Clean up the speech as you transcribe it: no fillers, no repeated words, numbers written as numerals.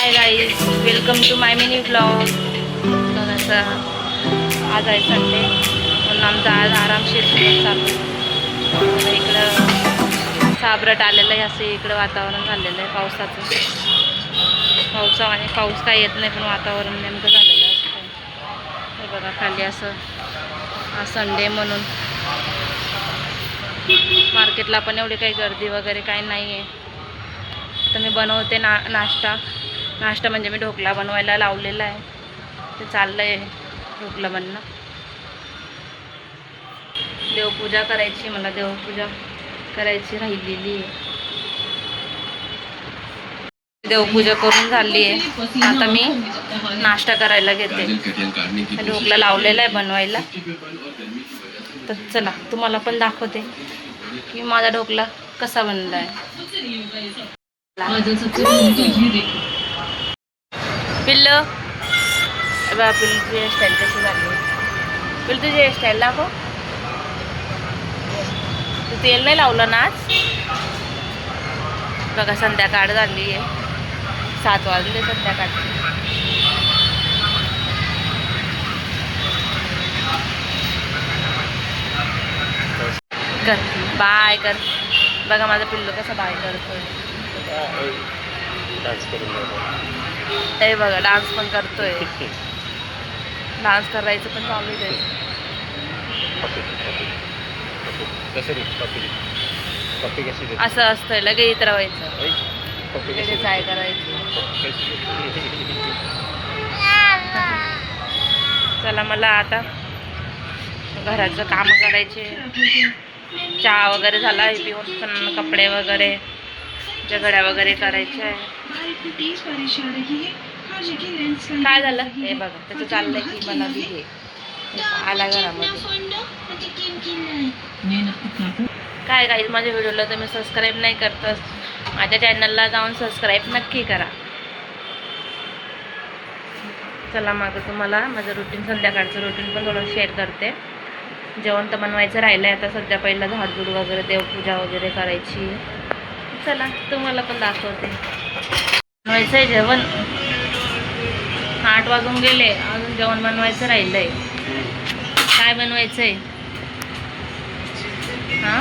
High guys, welcome to my mini blog. बघायचं आज आहे संडे म्हणून आमचा आज आरामशीर दिवस चालू. इकडं साबरट आलेलं आहे, असं इकडं वातावरण झालेलं आहे पावसाचं. आणि पाऊस काय येत नाही पण वातावरण नेमकं झालेलं असतं. हे बघा खाली असं हा संडे म्हणून मार्केटला पण एवढी काही गर्दी वगैरे काही नाही आहे. तर मी बनवते नाश्ता म्हणजे मी ढोकळा बनवायला लावलेला आहे. ते चाललं आहे ढोकळा बनणं. देवपूजा करायची, मला देवपूजा करायची राहिलेली आहे. देवपूजा करून झाली आहे. आता मी नाश्ता करायला घेते. ढोकळा लावलेला आहे बनवायला. तर चला तुम्हाला पण दाखवते की माझा ढोकळा कसा बनला आहे. पिल्लू बा, पिल्लूची हेअरस्टाईल कशी झाली. पिल्लू तुझी हेअरस्टाईल दाखव. तू तेल नाही लावलं ना आज. बघा संध्याकाळ झाली आहे, 7 वाजले संध्याकाळ. कर बाय कर. बघा माझा पिल्लू कसा बाय करतोय. हे बघा डान्स पण करतोय. डान्स करायचं पण चालू आहे. असं असतंय लगे इतर व्हायचं, लगेच काय करायचं. चला मला आता घराचं काम करायचे. चहा वगैरे झाला आहे पिऊन, पण कपडे वगैरे घड्या वगैरे करायचे आहे. काय झालं हे बघा, त्याचं चाललंय की मला बी घे. आला घरामध्ये. काय काही माझ्या व्हिडिओला तुम्ही सबस्क्राईब नाही करत, माझ्या चॅनलला जाऊन सबस्क्राईब नक्की करा. चला माझं तुम्हाला माझं रुटीन, संध्याकाळचं रुटीन पण थोडं शेअर करते. जेवण तर बनवायचं राहिलं आहे आता सध्या. पहिला झाडझूड वगैरे देवपूजा वगैरे करायची. चला तुम्हाला पण दाखवते. बनवायचं आहे जेवण. 8 वाजून गेले, अजून जेवण बनवायचं राहिलं आहे. काय बनवायचं आहे हां?